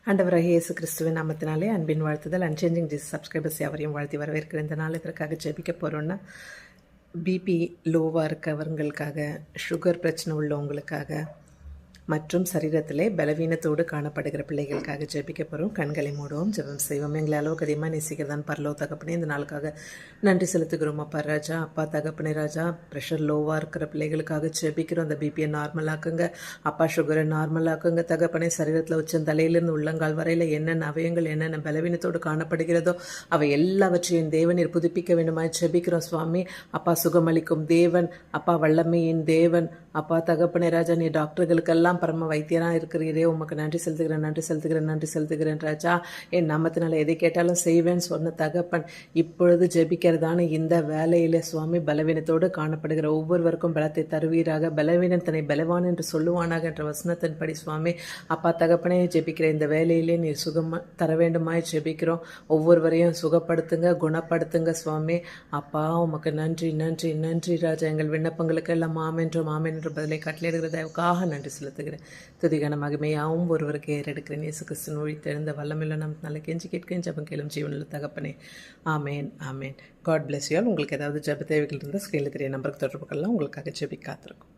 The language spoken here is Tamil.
ஆண்டவராகிய இயேசு கிறிஸ்துவின் நாமத்தினாலே அன்பின் வாழ்த்துதல். அன்சேஞ்சிங் ஜீசஸ் சப்ஸ்கிரைபர்ஸ் யாவரையும் வாழ்த்தி வரவேற்கிற இந்த நாள் இதற்காக ஜெபிக்க போகிறோன்னா, பிபி லோவாக இருக்கவங்களுக்காக, சுகர் பிரச்சனை உள்ளவங்களுக்காக மற்றும் சரீரத்திலே பலவீனத்தோடு காணப்படுகிற பிள்ளைகளுக்காக ஜெபிக்க போகிறோம். கண்களை மூடுவோம், ஜெபம் செய்வோம். எங்களை அளவுக்கு அதிகமாக நேசிக்கிறதான் பரலோ தகப்பனே, இந்த நாளுக்காக நன்றி செலுத்துகிறோம். அப்பா ராஜா, அப்பா தகப்பனே ராஜா, ப்ரெஷர் லோவாக இருக்கிற பிள்ளைகளுக்காக ஜெபிக்கிறோம். அந்த பிபியை நார்மலாக்குங்க அப்பா, சுகரை நார்மலாக்குங்க தகப்பனே. சரீரத்தில் உச்ச தலையிலிருந்து உள்ளங்கால் வரையில் என்னென்ன அவயங்கள் என்னென்ன பலவீனத்தோடு காணப்படுகிறதோ அவை எல்லாவற்றையும் தேவனீர் புதுப்பிக்க வேண்டுமாய் ஜெபிக்கிறோம் சுவாமி. அப்பா, சுகமளிக்கும் தேவன், அப்பா வல்லமையின் தேவன், அப்பா தகப்பனே ராஜா, நீ டாக்டர்களுக்கெல்லாம் பரம வைத்தியராக இருக்கிறீரே, உமக்கு நன்றி செலுத்துகிறேன் ராஜா. என் நாமத்தினால எதை கேட்டாலும் செய்வேன்னு சொன்ன தகப்பன், இப்பொழுது ஜெபிக்கிறதான இந்த வேலையில சுவாமி, பலவீனத்தோடு காணப்படுகிற ஒவ்வொருவருக்கும் பலத்தை தருவீராக. பலவீனன் தன்னை பலவான் என்று சொல்லுவானாக என்ற வசனத்தின்படி சுவாமி, அப்பா தகப்பனே, ஜெபிக்கிற இந்த வேலையிலே நீர் சுகம் தர வேண்டுமாய் ஜெபிக்கிறோம். ஒவ்வொருவரையும் சுகப்படுத்துங்க, குணப்படுத்துங்க சுவாமி. அப்பா, உமக்கு நன்றி ராஜா. எங்கள் விண்ணப்பங்களுக்கு எல்லாம் ஆமென் என்று பதிலை கட்டளையிடுகிறதற்காக நன்றி செலுத்துகிறேன். துதிகான மகிமையாகவும் ஒருவருக்கு ஏறெடுக்கிறேன். இயேசு கிறிஸ்துவின் ஒழித்தெழுந்த வல்லமையுள்ள நம் நல்ல கெஞ்சி கேட்கிறேன். ஜெபம் கேளும் ஜீவனுள்ள தகப்பனே. ஆமேன். God bless you all. உங்களுக்கு ஏதாவது ஜெப தேவைகள் இருந்தால் ஸ்கிரீனில் தெரிய நம்பருக்கு தொடர்பு கொள்ளலாம். உங்களுக்காக ஜெபி காத்திருக்கும்.